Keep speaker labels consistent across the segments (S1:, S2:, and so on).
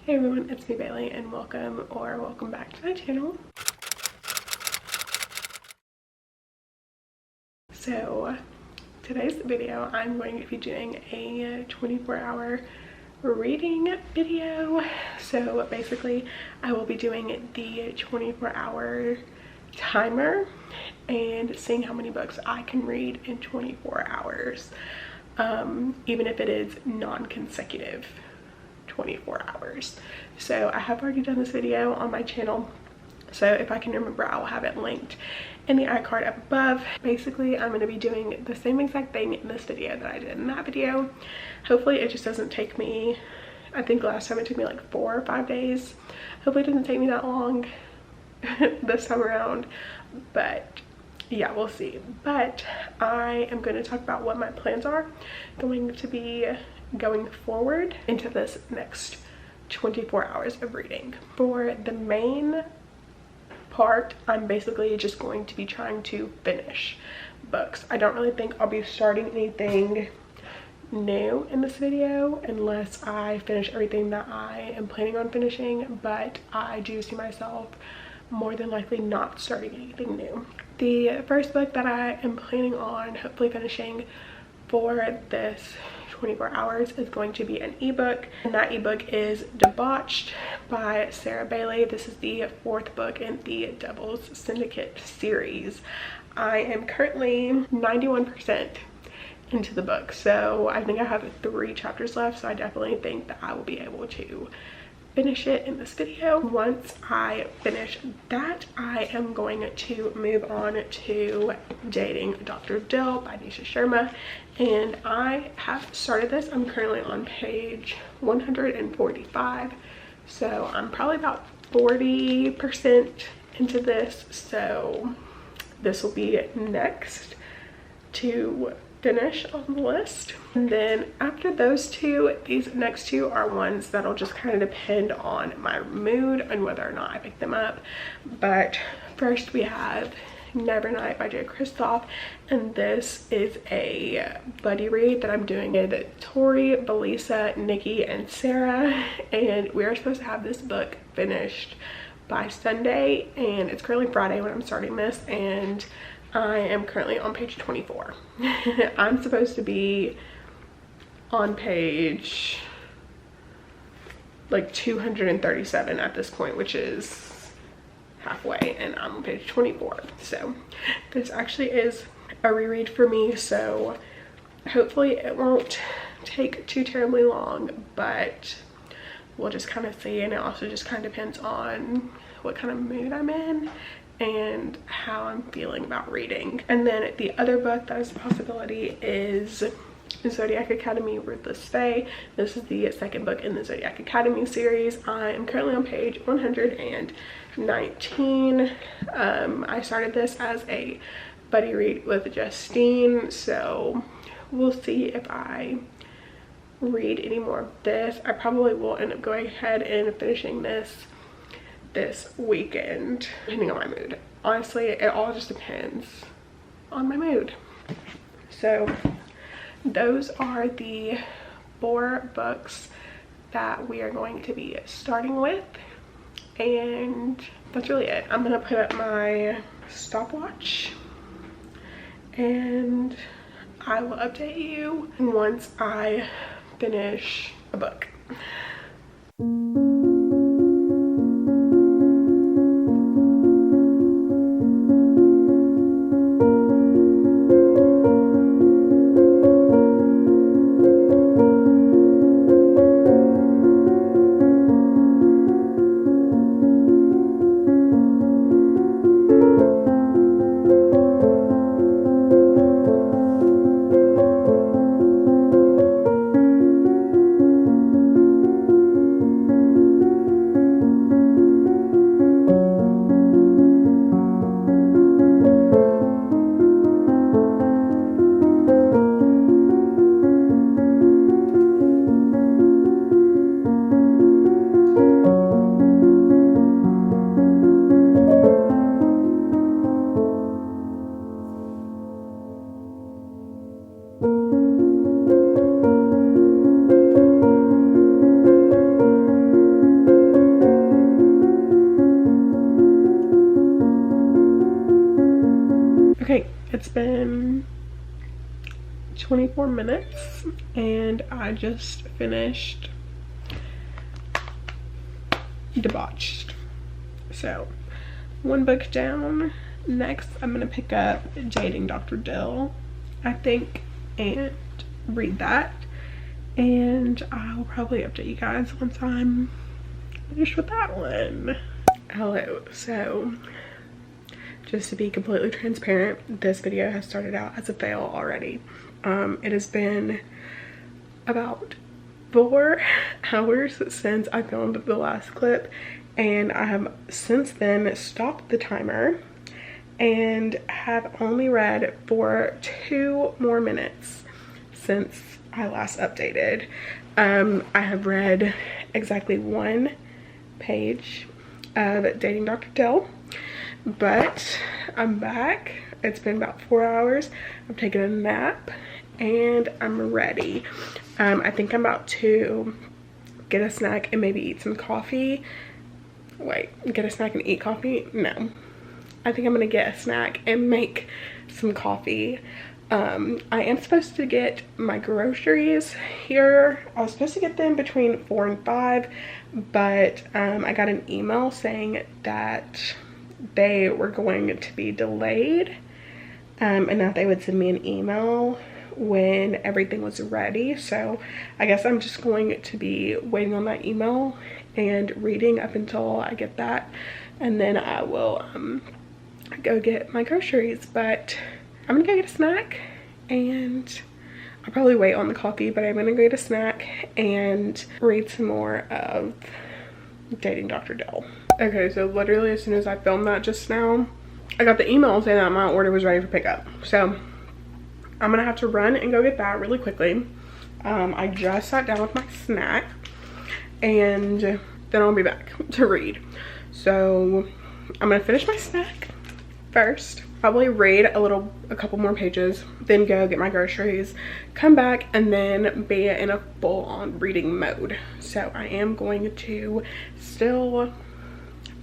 S1: Hey everyone, it's me Bailey and welcome back to my channel. So today's video I'm going to be doing a 24-hour reading video. So basically I will be doing the 24-hour timer and seeing how many books I can read in 24 hours, even if it is non-consecutive 24 hours. So I have already done this video on my channel, so if I can remember I will have it linked in the iCard up above. Basically I'm going to be doing the same exact thing in this video that I did in that video. Hopefully it just doesn't take me, I think last time it took me like 4 or 5 days. Hopefully it doesn't take me that long this time around, but yeah, we'll see. But I am going to talk about what my plans are going to be going forward into this next 24 hours of reading. For the main part, I'm basically just going to be trying to finish books. I don't really think I'll be starting anything new in this video unless I finish everything that I am planning on finishing, but I do see myself more than likely not starting anything new. The first book that I am planning on hopefully finishing for this 24 hours is going to be an ebook, and that ebook is Debauched by Sarah Bailey. This is the 4th book in the Devil's Syndicate series. I am currently 91% into the book, so I think I have 3 chapters left, so I definitely think that I will be able to finish it in this video. Once I finish that, I am going to move on to Dating Dr. Dill by Nisha Sharma, and I have started this. I'm currently on page 145, so I'm probably about 40% into this, so this will be next to finish on the list. And then after those two, these next two are ones that'll just kind of depend on my mood and whether or not I pick them up. But first we have Nevernight by Jay Kristoff, and this is a buddy read that I'm doing with Tori, Belisa, Nikki, and Sarah, and we are supposed to have this book finished by Sunday, and it's currently Friday when I'm starting this, and I am currently on page 24. I'm supposed to be on page like 237 at this point, which is halfway, and I'm on page 24. So this actually is a reread for me, so hopefully it won't take too terribly long, but we'll just kind of see. And it also just kind of depends on what kind of mood I'm in and how I'm feeling about reading. And then the other book that is a possibility is Zodiac Academy Ruthless Fae. This is the 2nd book in the Zodiac Academy series. I am currently on page 119. I started this as a buddy read with Justine, so we'll see if I read any more of this. I probably will end up going ahead and finishing this weekend, depending on my mood. Honestly, it all just depends on my mood. So those are the 4 books that we are going to be starting with, and that's really it. I'm gonna put up my stopwatch and I will update you once I finish a book. It's been 24 minutes and I just finished Debauched. So, one book down. Next, I'm gonna pick up Dating Dr. Dill, I think, and read that. And I'll probably update you guys once I'm finished with that one. Hello. So, just to be completely transparent, this video has started out as a fail already. It has been about 4 hours since I filmed the last clip, and I have since then stopped the timer and have only read for 2 more minutes since I last updated. I have read exactly 1 page of Dating Dr. Dill, but I'm back. It's been about 4 hours. I've taken a nap and I'm ready. I think I'm about to get a snack and maybe eat some coffee. Wait, get a snack and eat coffee? No. I think I'm gonna get a snack and make some coffee. I am supposed to get my groceries here. I was supposed to get them between 4 and 5, but I got an email saying that they were going to be delayed, and that they would send me an email when everything was ready. So I guess I'm just going to be waiting on that email and reading up until I get that, and then I will go get my groceries. But I'm gonna go get a snack, and I'll probably wait on the coffee, but I'm gonna go get a snack and read some more of Dating Dr. Dill. Okay, so literally as soon as I filmed that just now, I got the email saying that my order was ready for pickup. So I'm gonna have to run and go get that really quickly. I just sat down with my snack and then I'll be back to read. So I'm gonna finish my snack first, probably read a couple more pages, then go get my groceries, come back, and then be in a full-on reading mode. So I am going to still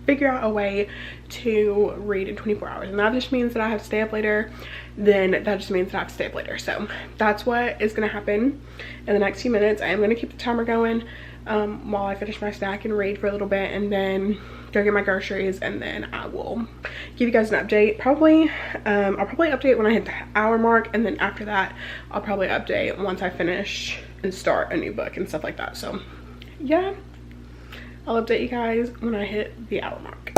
S1: figure out a way to read in 24 hours, and that just means that I have to stay up later. Then that just means that I have to stay up later. So that's what is going to happen in the next few minutes. I am going to keep the timer going while I finish my snack and read for a little bit, and then go get my groceries, and then I will give you guys an update. Probably I'll probably update when I hit the hour mark, and then after that I'll probably update once I finish and start a new book and stuff like that. So yeah, I'll update you guys when I hit the hour mark.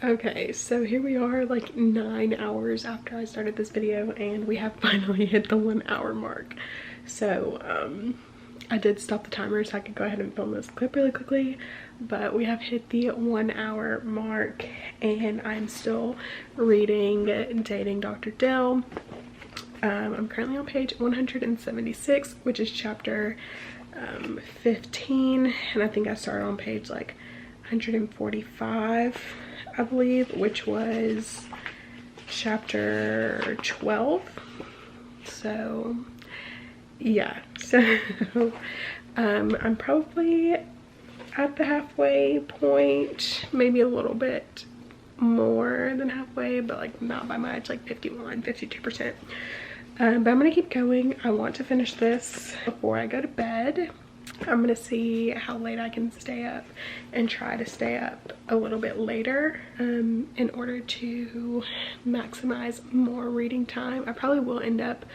S1: Okay, so here we are, like 9 hours after I started this video, and we have finally hit the 1 hour mark. So I did stop the timer so I could go ahead and film this clip really quickly, but we have hit the 1 hour mark, and I'm still reading Dating Dr. Dill. I'm currently on page 176, which is chapter 15, and I think I started on page like 145, I believe, which was chapter 12. So yeah, so I'm probably at the halfway point, maybe a little bit more than halfway, but like not by much, like 52%. But I'm gonna keep going. I want to finish this before I go to bed. I'm gonna see how late I can stay up and try to stay up a little bit later in order to maximize more reading time. I probably will end up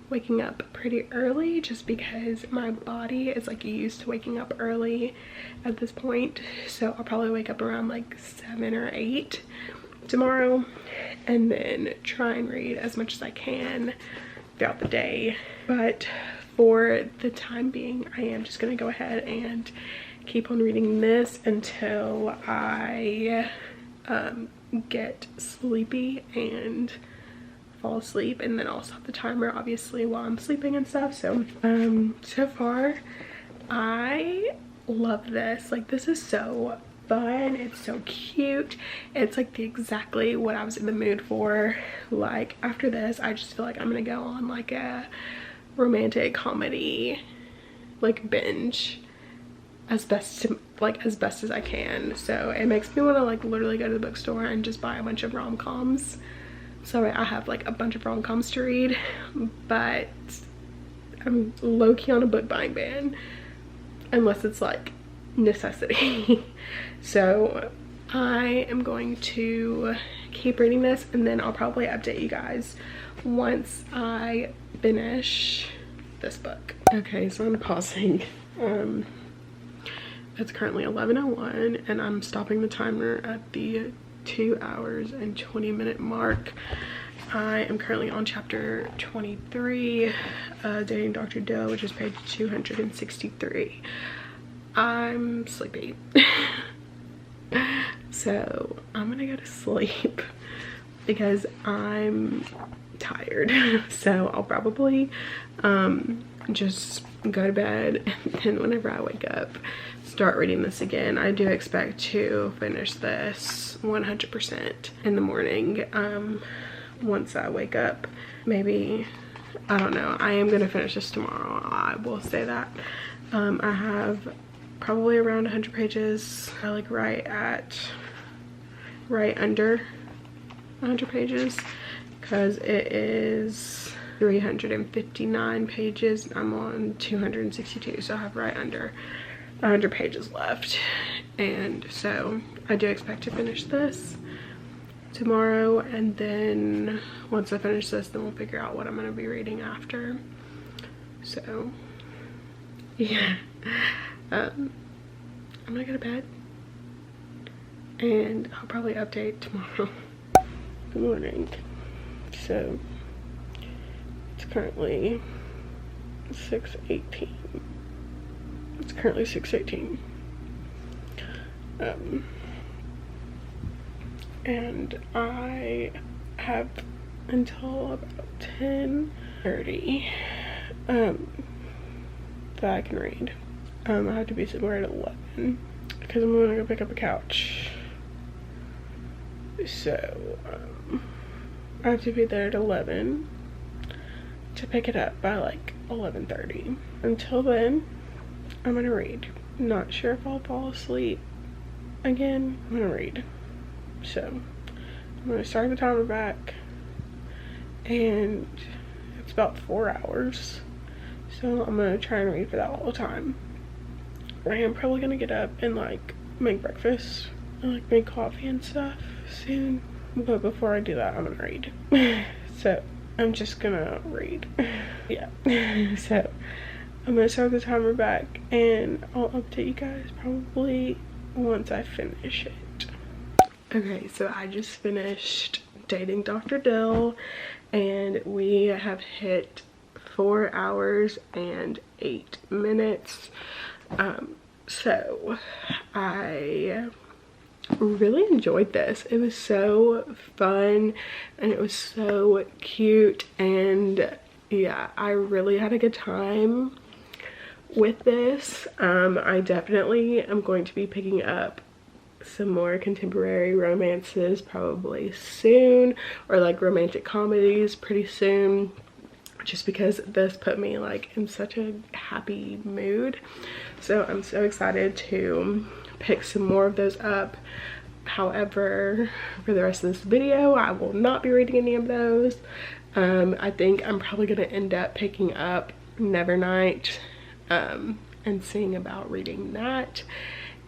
S1: waking up pretty early just because my body is like used to waking up early at this point. So I'll probably wake up around like 7 or 8 tomorrow, and then try and read as much as I can throughout the day. But for the time being, I am just gonna go ahead and keep on reading this until I get sleepy and fall asleep, and then I'll stop the timer obviously while I'm sleeping and stuff. So so far I love this. Like, this is so fun, it's so cute, it's like exactly what I was in the mood for. Like, after this I just feel like I'm gonna go on like a romantic comedy like binge as best as I can. So it makes me want to like literally go to the bookstore and just buy a bunch of rom-coms Sorry, I have like a bunch of rom-coms to read, but I'm low-key on a book buying ban unless it's like necessity. So I am going to keep reading this, and then I'll probably update you guys once I finish this book. Okay, so I'm pausing. It's currently 11:01 and I'm stopping the timer at the 2 hours and 20-minute mark. I am currently on chapter 23, Dating Dr. Dill, which is page 263. I'm sleepy. So I'm gonna go to sleep because I'm tired. So I'll probably just go to bed, and then whenever I wake up, start reading this again. I do expect to finish this 100% in the morning. Once I wake up, maybe, I don't know. I am gonna finish this tomorrow, I will say that. I have probably around 100 pages. I like right under 100 pages, because it is 359 pages. I'm on 262, so I have right under 100 pages left. And so I do expect to finish this tomorrow, and then once I finish this, then we'll figure out what I'm going to be reading after. So yeah, I'm gonna go to bed, and I'll probably update tomorrow. Good morning. So it's currently 6:18. It's currently 6:18. And I have until about 10:30 that I can read. I have to be somewhere at 11 because I'm gonna go pick up a couch. So I have to be there at 11 to pick it up by like 11:30. Until then, I'm gonna read. Not sure if I'll fall asleep again. I'm gonna read. So I'm gonna start the timer back, and it's about 4 hours. So I'm gonna try and read for that whole time. I am probably gonna get up and like make breakfast and like make coffee and stuff soon. But before I do that, I'm gonna read. So I'm just gonna read. Yeah. So I'm gonna start the timer back, and I'll update you guys probably once I finish it. Okay, so I just finished Dating Dr. Dill, and we have hit 4 hours and 8 minutes. So I really enjoyed this. It was so fun, and it was so cute, and yeah, I really had a good time with this. I definitely am going to be picking up some more contemporary romances probably soon, or like romantic comedies pretty soon, just because this put me like in such a happy mood. So I'm so excited to pick some more of those up. However, for the rest of this video, I will not be reading any of those. I think I'm probably gonna end up picking up Nevernight and seeing about reading that.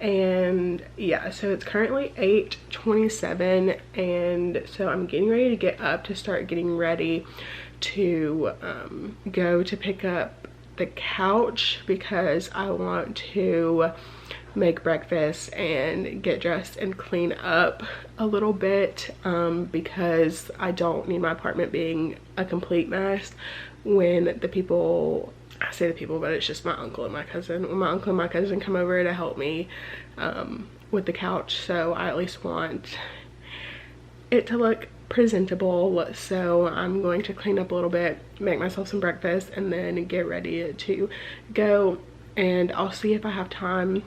S1: And yeah, so it's currently 8:27, and so I'm getting ready to get up to start getting ready to go to pick up the couch, because I want to make breakfast and get dressed and clean up a little bit, because I don't need my apartment being a complete mess when the people, I say the people, but it's just my uncle and my cousin. When my uncle and my cousin come over to help me with the couch, so I at least want it to look presentable. So I'm going to clean up a little bit, make myself some breakfast, and then get ready to go. And I'll see if I have time,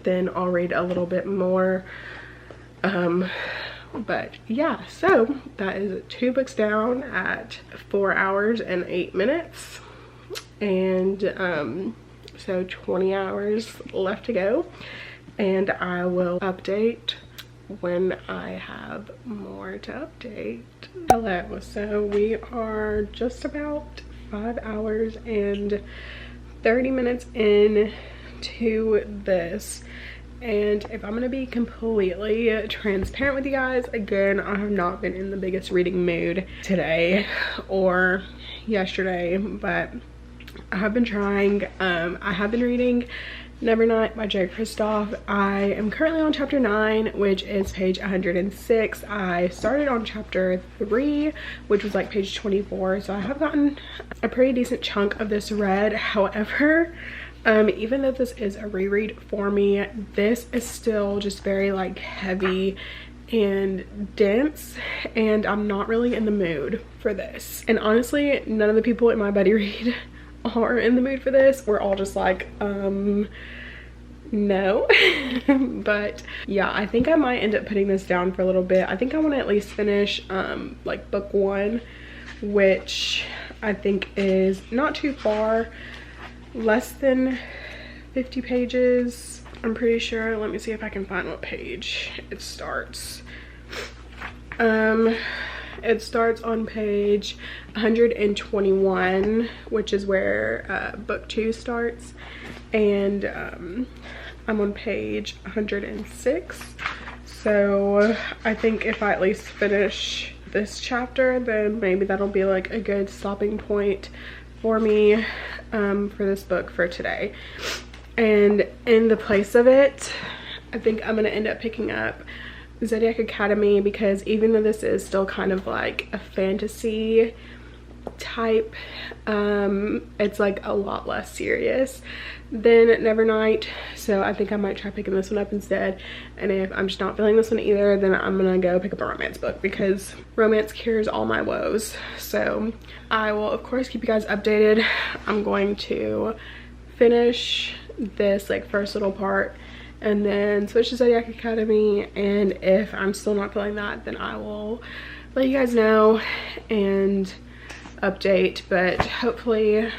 S1: then I'll read a little bit more. But yeah, so that is 2 books down at 4 hours and 8 minutes. And so 20 hours left to go, and I will update when I have more to update. Hello, so we are just about 5 hours and 30 minutes in to this, and if I'm gonna be completely transparent with you guys, again, I have not been in the biggest reading mood today or yesterday, but I have been trying. I have been reading Nevernight by J. Kristoff. I am currently on chapter 9, which is page 106. I started on chapter 3, which was like page 24, so I have gotten a pretty decent chunk of this read. However, even though this is a reread for me, this is still just very like heavy and dense, and I'm not really in the mood for this. And honestly, none of the people in my buddy read are in the mood for this. We're all just like, no. But yeah, I think I might end up putting this down for a little bit. I think I want to at least finish like book 1, which I think is not too far, less than 50 pages, I'm pretty sure. Let me see if I can find what page it starts. It starts on page 121, which is where book 2 starts, and I'm on page 106. So I think if I at least finish this chapter, then maybe that'll be like a good stopping point for me for this book for today. And in the place of it, I think I'm gonna end up picking up Zodiac Academy, because even though this is still kind of like a fantasy type, it's like a lot less serious than Nevernight, so I think I might try picking this one up instead. And if I'm just not feeling this one either, then I'm gonna go pick up a romance book, because romance cures all my woes. So I will of course keep you guys updated. I'm going to finish this like first little part and then switch to Zodiac Academy, and if I'm still not feeling that, then I will let you guys know and update. But hopefully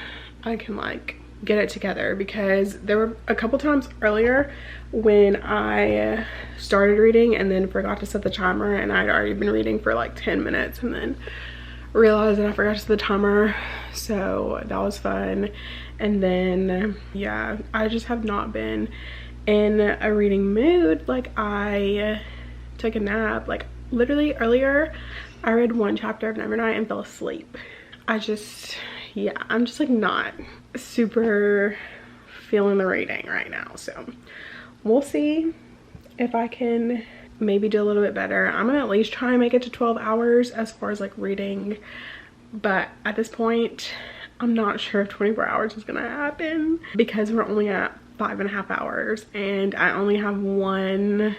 S1: I can like get it together, because there were a couple times earlier when I started reading and then forgot to set the timer, and I'd already been reading for like 10 minutes and then realized that I forgot to set the timer, so that was fun. And then yeah, I just have not been in a reading mood. Like, I took a nap, like literally earlier I read 1 chapter of Nevernight and fell asleep. I just, yeah, I'm just like not super feeling the reading right now, so we'll see if I can maybe do a little bit better. I'm gonna at least try and make it to 12 hours as far as like reading, but at this point I'm not sure if 24 hours is gonna happen, because we're only at 5.5 hours and I only have 1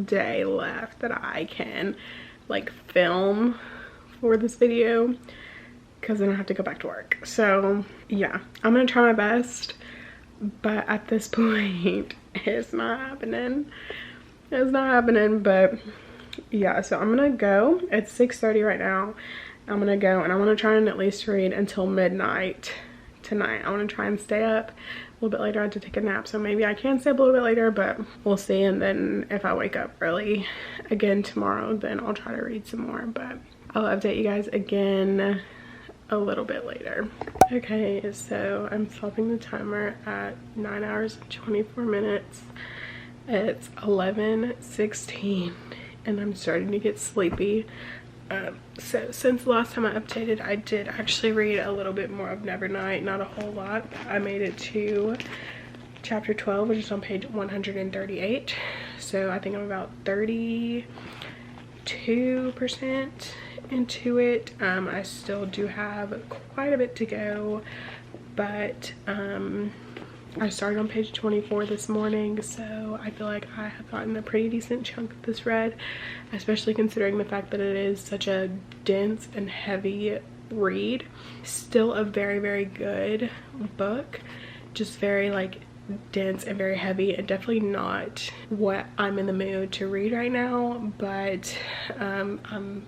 S1: day left that I can like film for this video, because then I have to go back to work. So yeah, I'm gonna try my best, but at this point it's not happening. It's not happening. But yeah, so I'm gonna go. It's 6:30 right now. I'm gonna go and I want to try and at least read until midnight tonight. I want to try and stay up a little bit later. I had to take a nap, so maybe I can stay up a little bit later, but we'll see. And then if I wake up early again tomorrow, then I'll try to read some more, but I'll update you guys again a little bit later. Okay, so I'm stopping the timer at 9 hours and 24 minutes. It's 11:16 and I'm starting to get sleepy. So since the last time I updated, I did actually read a little bit more of Nevernight, not a whole lot. I made it to chapter 12, which is on page 138. So I think I'm about 32% into it. I still do have quite a bit to go, but I started on page 24 this morning, so I feel like I have gotten a pretty decent chunk of this read, especially considering the fact that it is such a dense and heavy read. Still a very, very good book, just very like dense and very heavy, and definitely not what I'm in the mood to read right now. But I'm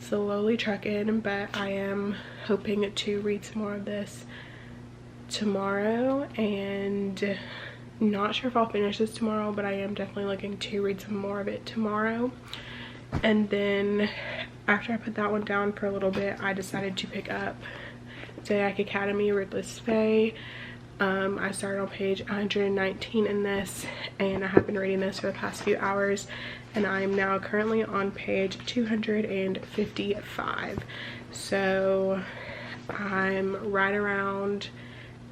S1: slowly trucking, but I am hoping to read some more of this tomorrow and not sure if I'll finish this tomorrow, but I am definitely looking to read some more of it tomorrow. And then after I put that one down for a little bit, I decided to pick up Zodiac Academy, Readless Fail. I started on page 119 in this, and I have been reading this for the past few hours, and I am now currently on page 255. So I'm right around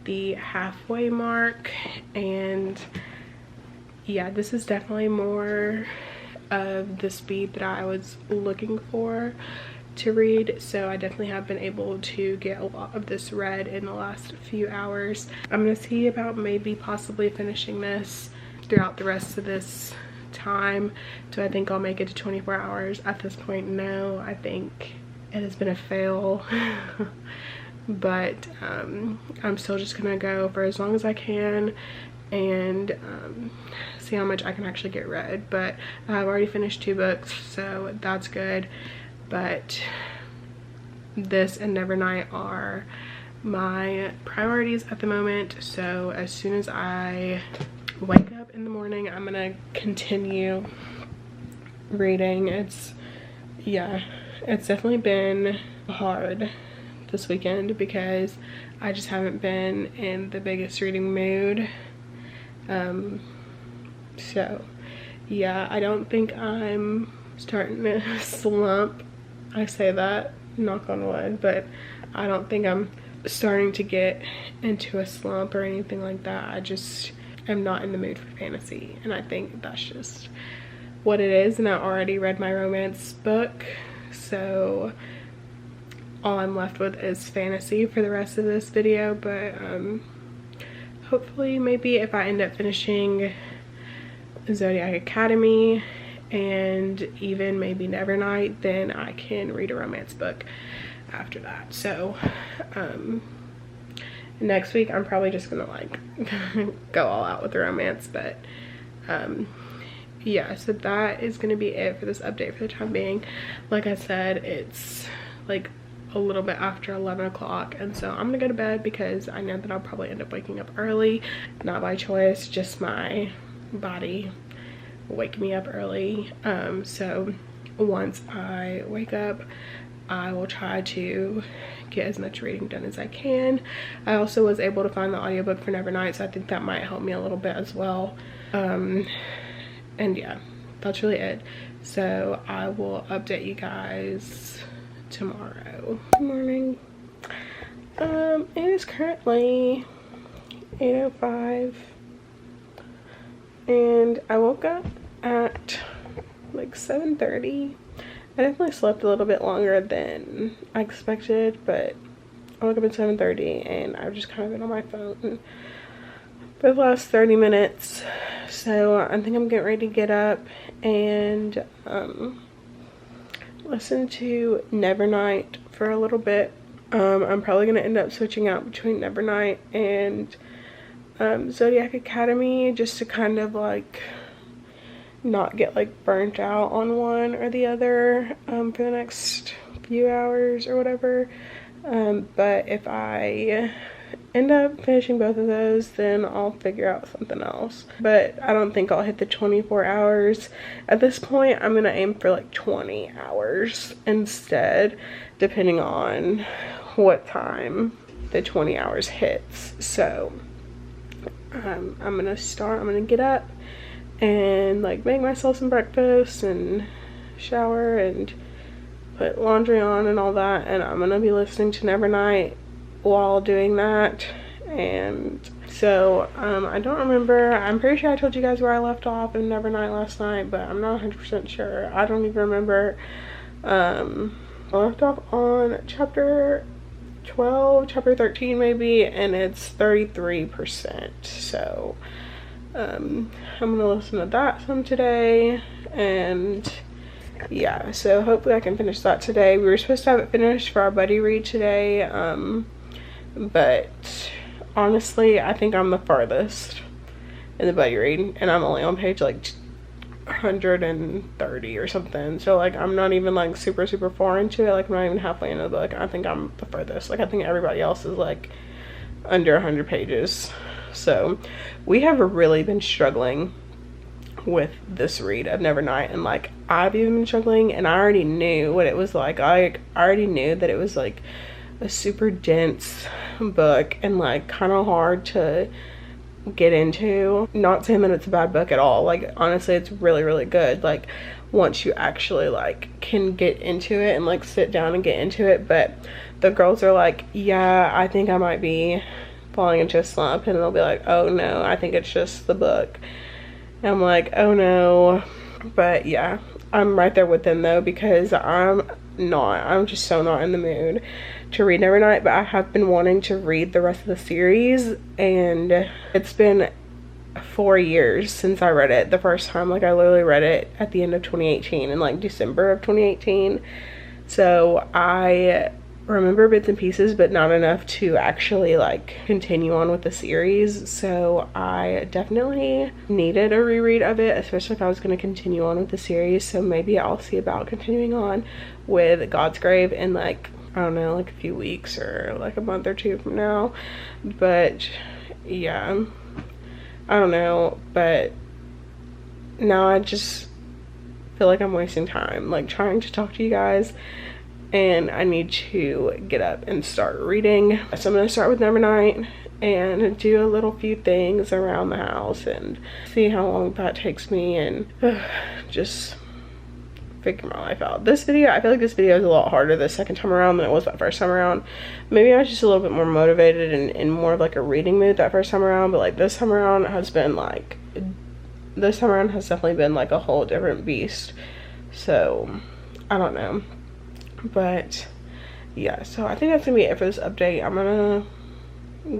S1: the halfway mark, and yeah, this is definitely more of the speed that I was looking for to read, so I definitely have been able to get a lot of this read in the last few hours. I'm gonna see about maybe possibly finishing this throughout the rest of this time. Do I think I'll make it to 24 hours? At this point, no. I think it has been a fail. But I'm still just gonna go for as long as I can and see how much I can actually get read. But I've already finished 2 books, so that's good. But this and Nevernight are my priorities at the moment, so as soon as I wake up in the morning, I'm gonna continue reading. It's definitely been hard this weekend because I just haven't been in the biggest reading mood. So yeah, I don't think I'm starting to slump. I say that, knock on wood, but I don't think I'm starting to get into a slump or anything like that. I just am not in the mood for fantasy, and I think that's just what it is. And I already read my romance book, so all I'm left with is fantasy for the rest of this video. But hopefully, maybe if I end up finishing Zodiac Academy and even maybe Nevernight, then I can read a romance book after that. So next week I'm probably just gonna like go all out with the romance. But yeah, so that is gonna be it for this update for the time being. Like I said, it's like a little bit after 11 o'clock, and so I'm gonna go to bed because I know that I'll probably end up waking up early. Not by choice, just my body wake me up early. So once I wake up, I will try to get as much reading done as I can. I also was able to find the audiobook for Nevernight, so I think that might help me a little bit as well. And yeah, that's really it. So I will update you guys tomorrow. Good morning. It is currently 8:05. And I woke up at like 7:30. I definitely slept a little bit longer than I expected, but I woke up at 7:30 and I've just kind of been on my phone for the last 30 minutes. So I think I'm getting ready to get up and listen to Nevernight for a little bit. I'm probably going to end up switching out between Nevernight and Zodiac Academy, just to kind of like not get like burnt out on one or the other for the next few hours or whatever. But if I end up finishing both of those, then I'll figure out something else. But I don't think I'll hit the 24 hours. At this point, I'm gonna aim for like 20 hours instead, depending on what time the 20 hours hits. So I'm gonna get up and like make myself some breakfast and shower and put laundry on and all that, and I'm gonna be listening to Nevernight while doing that. And so I don't remember, I'm pretty sure I told you guys where I left off in Nevernight last night, but I'm not 100% sure. I don't even remember. I left off on chapter 12, chapter 13 maybe, and it's 33%. So I'm gonna listen to that some today, and yeah, so hopefully I can finish that today. We were supposed to have it finished for our buddy read today, but honestly I think I'm the farthest in the buddy read, and I'm only on page like 130 or something. So like I'm not even like super far into it. Like I'm not even halfway into the book. I think I'm the furthest. Like I think everybody else is like under 100 pages. So we have really been struggling with this read of Nevernight, and like I've even been struggling, and I already knew what it was like. I already knew that it was like a super dense book and like kind of hard to get into. Not saying that it's a bad book at all, like honestly it's really, really good, like once you actually like can get into it and like sit down and get into it. But the girls are like, yeah, I think I might be falling into a slump, and they'll be like, oh no, I think it's just the book. And I'm like, oh no. But yeah, I'm right there with them though, because I'm just so not in the mood to read Nevernight. But I have been wanting to read the rest of the series, and it's been 4 years since I read it the first time. Like I literally read it at the end of 2018, in like December of 2018. So I remember bits and pieces, but not enough to actually like continue on with the series. So I definitely needed a reread of it, especially if I was going to continue on with the series. So maybe I'll see about continuing on with God's Grave in like, I don't know, like a few weeks or like a month or two from now. But yeah, I don't know. But now I just feel like I'm wasting time like trying to talk to you guys, and I need to get up and start reading. So I'm gonna start with Nevernight and do a little few things around the house and see how long that takes me, and just figure my life out. This video, I feel like this video is a lot harder the second time around than it was that first time around. Maybe I was just a little bit more motivated and in more of like a reading mood that first time around, but like this time around has definitely been like a whole different beast. So I don't know. But yeah, so I think that's gonna be it for this update. I'm gonna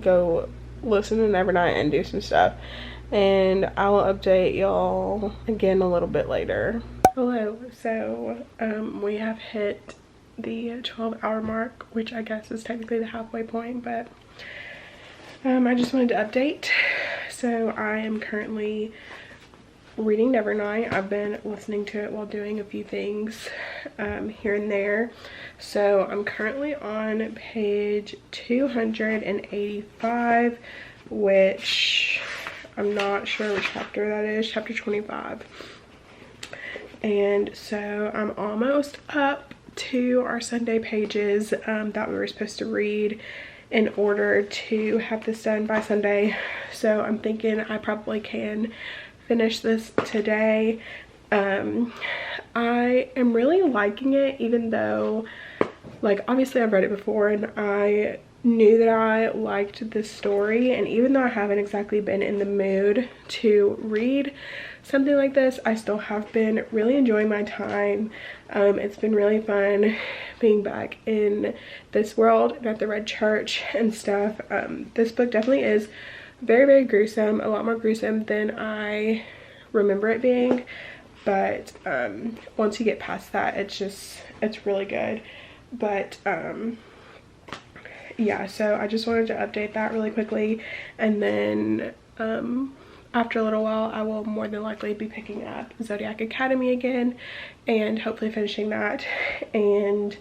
S1: go listen to Nevernight and do some stuff, and I will update y'all again a little bit later. Hello. So we have hit the 12-hour mark, which I guess is technically the halfway point, but I just wanted to update. So I am currently reading Nevernight. I've been listening to it while doing a few things here and there. So I'm currently on page 285, which I'm not sure which chapter that is, chapter 25. And so I'm almost up to our Sunday pages that we were supposed to read in order to have this done by Sunday. So I'm thinking I probably can finish this today. I am really liking it, even though like obviously I've read it before and I knew that I liked this story, and even though I haven't exactly been in the mood to read something like this, I still have been really enjoying my time. It's been really fun being back in this world at the Red Church and stuff. This book definitely is very, very gruesome, a lot more gruesome than I remember it being, but once you get past that, it's really good. But yeah, so I just wanted to update that really quickly, and then after a little while I will more than likely be picking up Zodiac Academy again and hopefully finishing that. And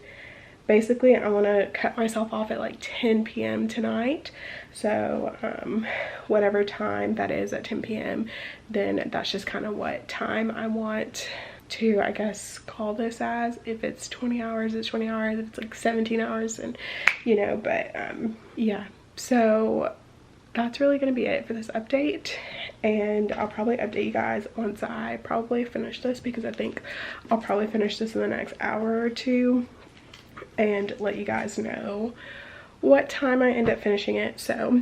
S1: basically I want to cut myself off at like 10 p.m. tonight. So whatever time that is at 10 p.m. then that's just kind of what time I want to, I guess, call this as. If it's 20 hours, it's 20 hours. If it's like 17 hours, and you know, but yeah. So that's really going to be it for this update, and I'll probably update you guys once I probably finish this, because I think I'll probably finish this in the next hour or two and let you guys know what time I end up finishing it. So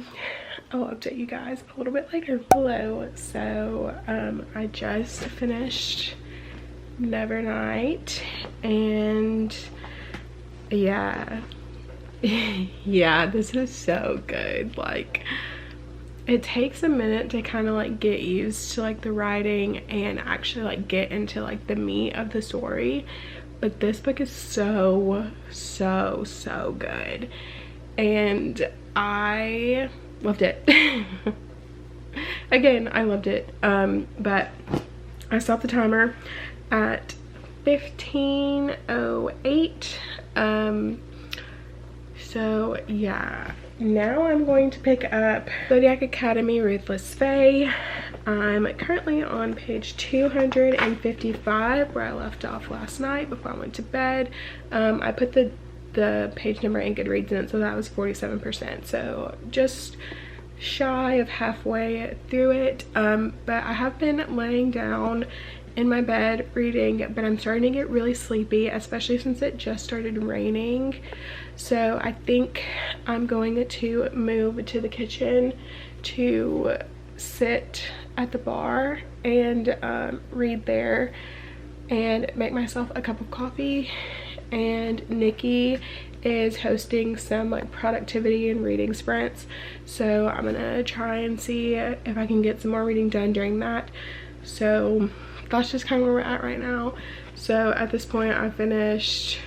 S1: I'll update you guys a little bit later. Hello. So I just finished Nevernight, and yeah yeah, this is so good. Like, it takes a minute to kind of like get used to like the writing and actually like get into like the meat of the story, but this book is so good, and I loved it. Again, I loved it. But I stopped the timer at 15:08. So yeah, now I'm going to pick up Zodiac Academy Ruthless Fae. I'm currently on page 255 where I left off last night before I went to bed. I put the page number in Goodreads in it, so that was 47%, so just shy of halfway through it. But I have been laying down in my bed reading, but I'm starting to get really sleepy, especially since it just started raining. So I think I'm going to move to the kitchen to sit at the bar and read there and make myself a cup of coffee. And Nikki is hosting some like productivity and reading sprints, so I'm gonna try and see if I can get some more reading done during that. So that's just kind of where we're at right now. So at this point I finished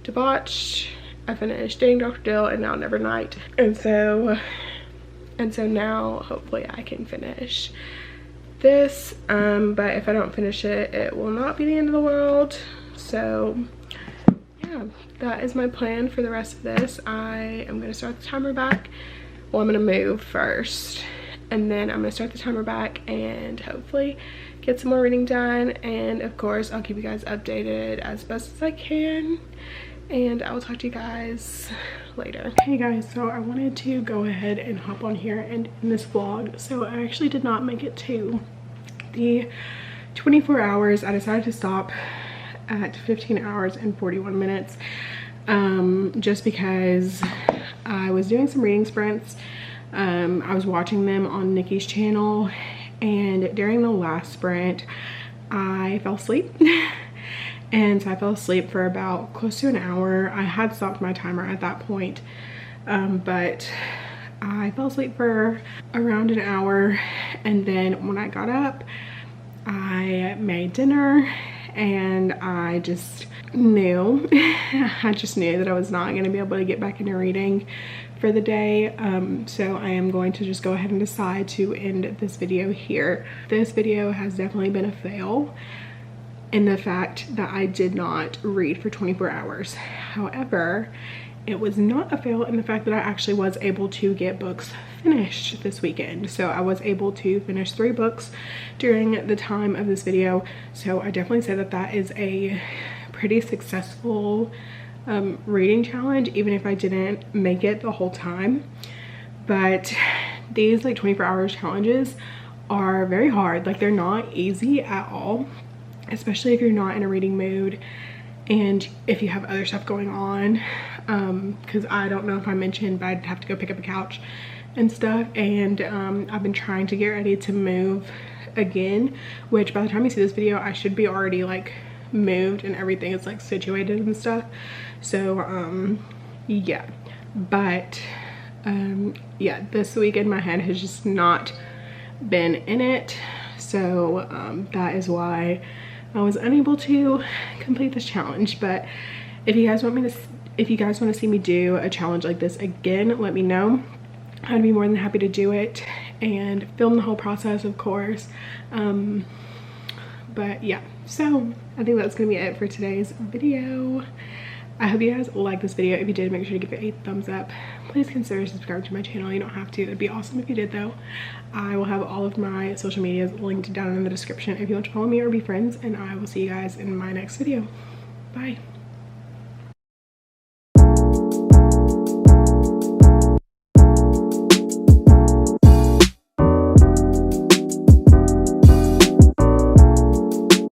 S1: Debauched, I finished Dating Dr. Dill, and now Nevernight, and so now hopefully I can finish this. But if I don't finish it, it will not be the end of the world. So yeah, that is my plan for the rest of this. I am gonna start the timer back. Well, I'm gonna move first, and then I'm gonna start the timer back and hopefully get some more reading done. And of course I'll keep you guys updated as best as I can, and I will talk to you guys later. Hey guys, so I wanted to go ahead and hop on here and in this vlog. So I actually did not make it to the 24 hours. I decided to stop at 15 hours and 41 minutes just because I was doing some reading sprints. I was watching them on Nikki's channel, and during the last sprint I fell asleep. And so I fell asleep for about close to an hour. I had stopped my timer at that point, but I fell asleep for around an hour, and then when I got up I made dinner, and I just knew that I was not going to be able to get back into reading for the day. So I am going to just go ahead and decide to end this video here. This video has definitely been a fail in the fact that I did not read for 24 hours. However, it was not a fail in the fact that I actually was able to get books finished this weekend. So I was able to finish 3 books during the time of this video. So I definitely say that that is a pretty successful reading challenge, even if I didn't make it the whole time. But these like 24 hours challenges are very hard. Like, they're not easy at all, especially if you're not in a reading mood and if you have other stuff going on. Because I don't know if I mentioned, but I'd have to go pick up a couch and stuff, and I've been trying to get ready to move again, which by the time you see this video I should be already like moved and everything is like situated and stuff. So yeah, but yeah, this weekend my head has just not been in it, so that is why I was unable to complete this challenge. But if you guys want to see me do a challenge like this again, let me know. I'd be more than happy to do it and film the whole process, of course. But yeah, so I think that's gonna be it for today's video. I hope you guys liked this video. If you did, make sure to give it a thumbs up. Please consider subscribing to my channel. You don't have to. It'd be awesome if you did though. I will have all of my social medias linked down in the description if you want to follow me or be friends, and I will see you guys in my next video. Bye.